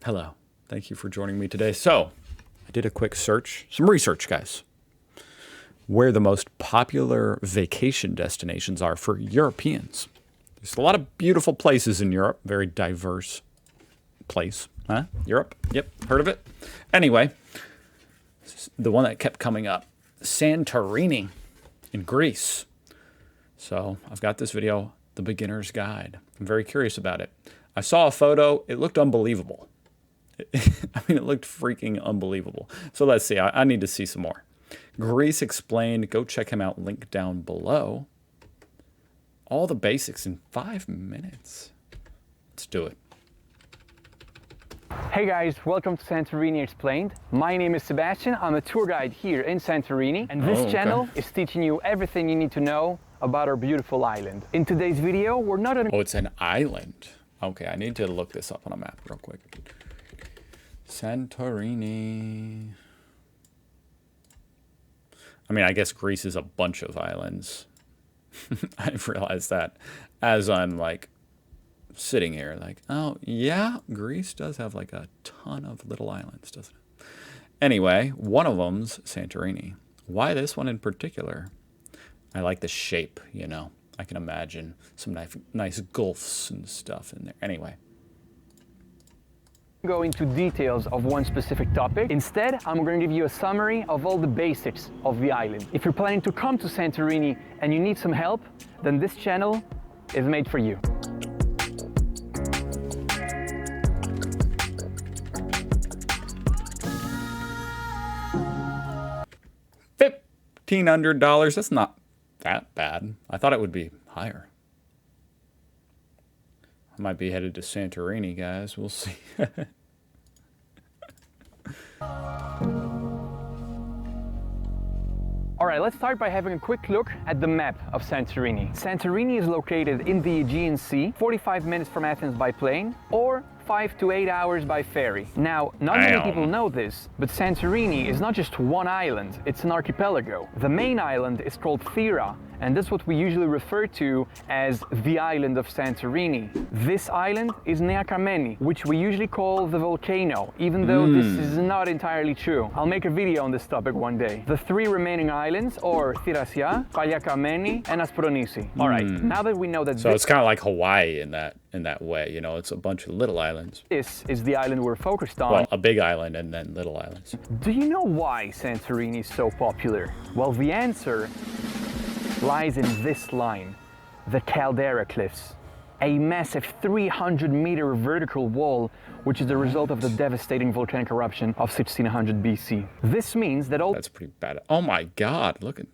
Hello. Thank you for joining me today. So, I did a quick search, some research, guys, where the most popular vacation destinations are for Europeans. There's a lot of beautiful places in Europe, very diverse place. Huh? Europe? Yep, heard of it. Anyway, the one that kept coming up, Santorini in Greece. So, I've got this video, The Beginner's Guide. I'm very curious about it. I saw a photo, it looked unbelievable. I mean, it looked freaking unbelievable. So let's see. I need to see some more. Greece Explained. Go check him out. Link down below. All the basics in 5 minutes. Let's do it. Hey guys, welcome to Santorini Explained. My name is Sebastian. I'm a tour guide here in Santorini. And this channel is teaching you everything you need to know about our beautiful island. In today's video, we're not on... Oh, it's an island. Okay, I need to look this up on a map real quick. Santorini. I mean, I guess Greece is a bunch of islands. I've realized that as I'm like sitting here, like, oh yeah, Greece does have like a ton of little islands, doesn't it? Anyway, one of them's Santorini. Why this one in particular? I like the shape, you know. I can imagine some nice gulfs and stuff in there. Anyway. Go into details of one specific topic. Instead, I'm going to give you a summary of all the basics of the island. If you're planning to come to Santorini and you need some help, then this channel is made for you. $1,500. That's not that bad. I thought it would be higher. I might be headed to Santorini, guys. We'll see. All right, let's start by having a quick look at the map of Santorini. Santorini is located in the Aegean Sea, 45 minutes from Athens by plane, or 5 to 8 hours by ferry. Now, not many people know this, but Santorini is not just one island, it's an archipelago. The main island is called Thera, and that's what we usually refer to as the island of Santorini. This island is Nea Kameni, which we usually call the volcano, even though this is not entirely true. I'll make a video on this topic one day. The three remaining islands are Thirasia, Pallia Kameni, and Aspronisi. All right, now that we know that so it's kind of like Hawaii in that way, you know, it's a bunch of little islands. This is the island we're focused on. Well, a big island and then little islands. Do you know why Santorini is so popular? Well, the answer lies in this line, the Caldera Cliffs, a massive 300-meter vertical wall which is the result of the devastating volcanic eruption of 1600 BC. This means that all... That's pretty bad. Oh my God, look at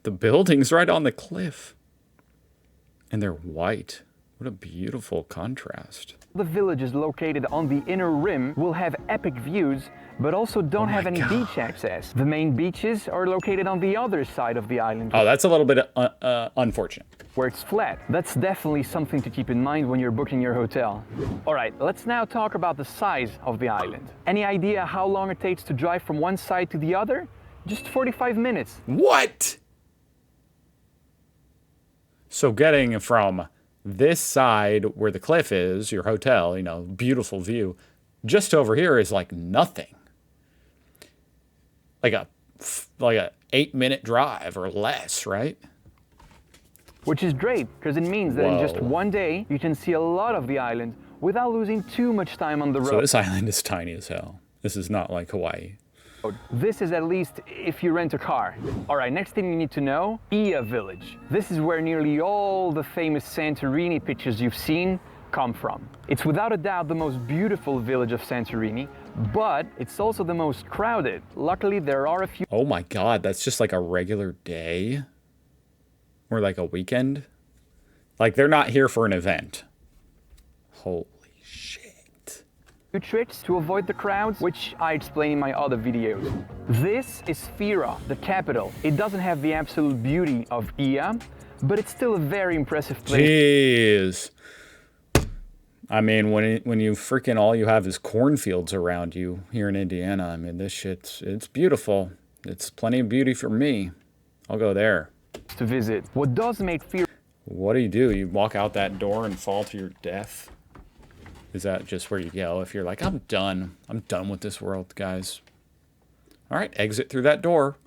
the buildings right on the cliff. And they're white. What a beautiful contrast. The villages located on the inner rim will have epic views, but also don't have any beach access. The main beaches are located on the other side of the island. Oh, that's a little bit unfortunate. Where it's flat. That's definitely something to keep in mind when you're booking your hotel. All right, let's now talk about the size of the island. Any idea how long it takes to drive from one side to the other? Just 45 minutes. What? So getting from this side where the cliff is, your hotel, you know, beautiful view, just over here is like nothing. Like a 8-minute drive or less, right? Which is great, because it means that in just one day, you can see a lot of the island without losing too much time on the road. So this island is tiny as hell. This is not like Hawaii. This is at least if you rent a car. All right, next thing you need to know, Ia Village. This is where nearly all the famous Santorini pictures you've seen come from. It's without a doubt the most beautiful village of Santorini, but it's also the most crowded. Luckily, there are a few... Oh my God, that's just like a regular day? Or like a weekend? Like they're not here for an event. Holy shit. Tricks to avoid the crowds, which I explain in my other videos. This is Thera, the capital. It doesn't have the absolute beauty of Ia, but it's still a very impressive place. Jeez. I mean, when you freaking all you have is cornfields around you here in Indiana, I mean, this shit's, it's beautiful. It's plenty of beauty for me. I'll go there. To visit. What does make Thera... What do? You walk out that door and fall to your death? Is that just where you go if you're like, I'm done with this world, guys? All right, exit through that door.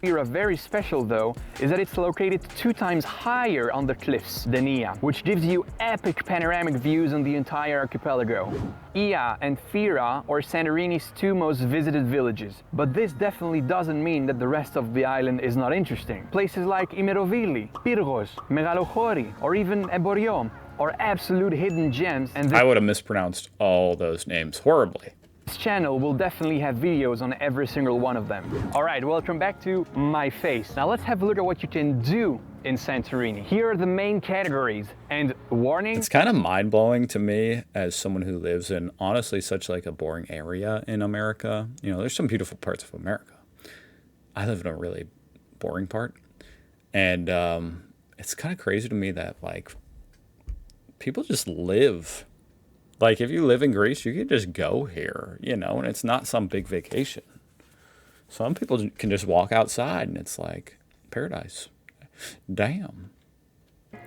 Fira, very special though, is that it's located 2 times higher on the cliffs than Ia, which gives you epic panoramic views on the entire archipelago. Ia and Fira are Santorini's 2 most visited villages, but this definitely doesn't mean that the rest of the island is not interesting. Places like Imerovili, Pyrgos, Megalochori, or even Eborion are absolute hidden gems, and I would have mispronounced all those names horribly. this channel will definitely have videos on every single one of them. Alright, welcome back to my face. Now let's have a look at what you can do in Santorini. Here are the main categories, and warning. It's kind of mind-blowing to me as someone who lives in honestly such like a boring area in America. You know, there's some beautiful parts of America. I live in a really boring part. And it's kind of crazy to me that like people just live. Like, if you live in Greece, you can just go here, you know, and it's not some big vacation. Some people can just walk outside, and it's like paradise. Damn.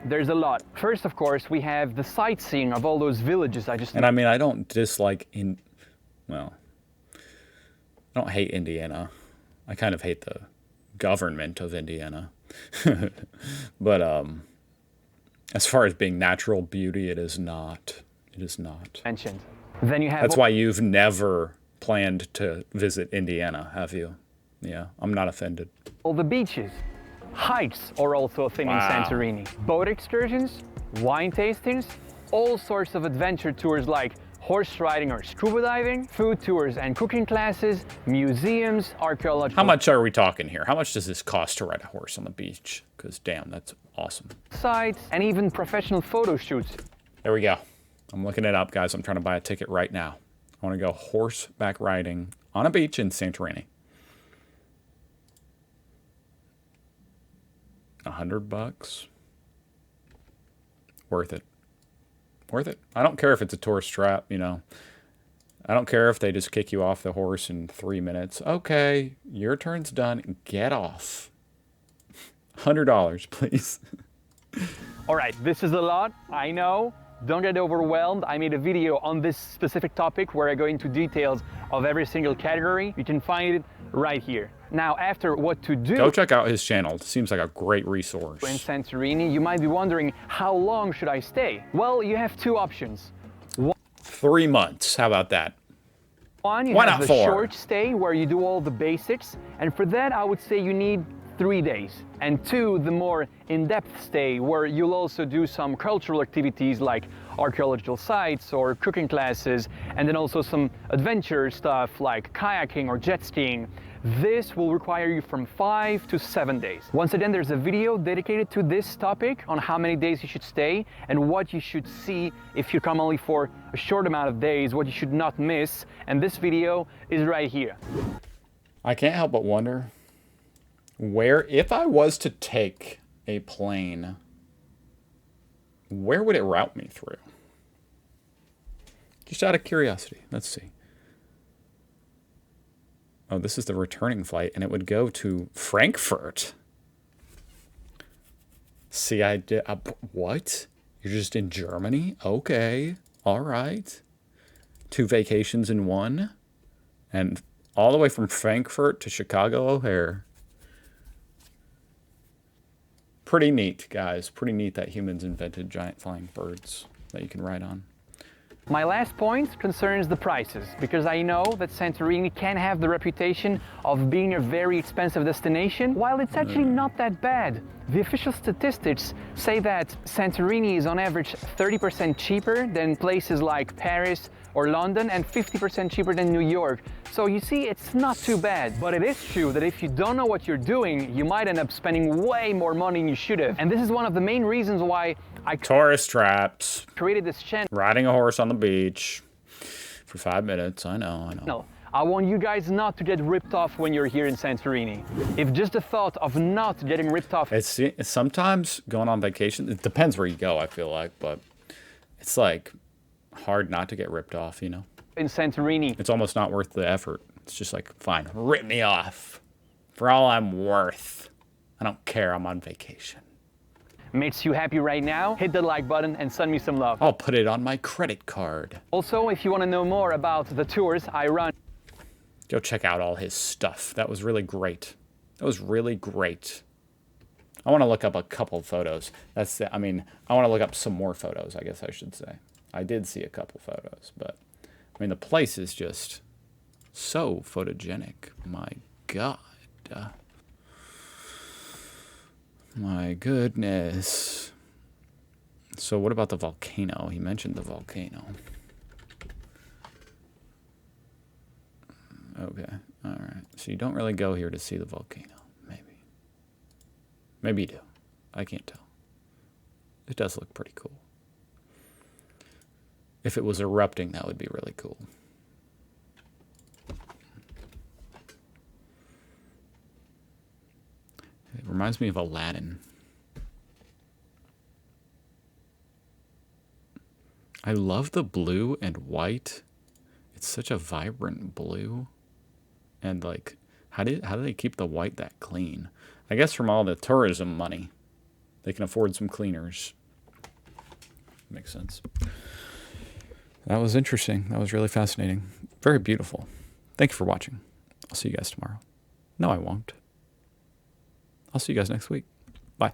There's a lot. First, of course, we have the sightseeing of all those villages And I mean, I don't dislike, well, I don't hate Indiana. I kind of hate the government of Indiana. But as far as being natural beauty, it is not. It is not. mentioned. Then you have That's why you've never planned to visit Indiana, have you? Yeah, I'm not offended. all the beaches. Hikes are also a thing in Santorini. Boat excursions, wine tastings, all sorts of adventure tours like horse riding or scuba diving, food tours and cooking classes, museums, archaeological How much are we talking here? How much does this cost to ride a horse on the beach? Because damn, that's awesome. sites, and even professional photo shoots. There we go. I'm looking it up, guys. I'm trying to buy a ticket right now. I want to go horseback riding on a beach in Santorini. $100. Worth it. Worth it. I don't care if it's a tourist trap, you know. I don't care if they just kick you off the horse in 3 minutes. Okay, your turn's done. Get off. $100, please. All right, this is a lot, I know. Don't get overwhelmed. I made a video on this specific topic where I go into details of every single category. You can find it right here. Now, after what to do Go check out his channel. It seems like a great resource. in Santorini, you might be wondering, how long should I stay? Well, you have 2 options. 3 months. How about that? One, you Why have not the 4? short stay where you do all the basics, and for that I would say you need 3 days. And 2, the more in-depth stay where you'll also do some cultural activities like archaeological sites or cooking classes, and then also some adventure stuff like kayaking or jet skiing. This will require you from 5 to 7 days. Once again, there's a video dedicated to this topic on how many days you should stay and what you should see if you come only for a short amount of days, what you should not miss. And this video is right here. I can't help but wonder where, if I was to take a plane, where would it route me through? Just out of curiosity. Let's see. Oh, this is the returning flight, and it would go to Frankfurt. See, I did. What? You're just in Germany? Okay. All right. 2 vacations in one. And all the way from Frankfurt to Chicago O'Hare. Pretty neat, guys. Pretty neat that humans invented giant flying birds that you can ride on. My last point concerns the prices, because I know that Santorini can have the reputation of being a very expensive destination, while it's actually not that bad. The official statistics say that Santorini is on average 30% cheaper than places like Paris or London and 50% cheaper than New York. So you see, it's not too bad. But it is true that if you don't know what you're doing, you might end up spending way more money than you should have. And this is one of the main reasons why I Tourist traps. created this channel. Riding a horse on the beach for 5 minutes. I know. No, I want you guys not to get ripped off when you're here in Santorini. If just the thought of not getting ripped off It's sometimes going on vacation. It depends where you go, I feel like, but it's like hard not to get ripped off, you know? in Santorini It's almost not worth the effort. It's just like, fine, rip me off for all I'm worth. I don't care. I'm on vacation. makes you happy right now, hit the like button and send me some love. I'll put it on my credit card. Also, if you want to know more about the tours I run, Go check out all his stuff. That was really great. That was really great. I want to look up a couple photos. I want to look up some more photos, I guess I should say. I did see a couple photos, but I mean, the place is just so photogenic. My God. My goodness. So what about the volcano? He mentioned the volcano. Okay, all right. So you don't really go here to see the volcano, maybe. Maybe you do. I can't tell. It does look pretty cool. If it was erupting, that would be really cool. It reminds me of Aladdin. I love the blue and white. It's such a vibrant blue. And like, how do they keep the white that clean? I guess from all the tourism money, they can afford some cleaners. Makes sense. That was interesting. That was really fascinating. Very beautiful. Thank you for watching. I'll see you guys tomorrow. No, I won't. I'll see you guys next week. Bye.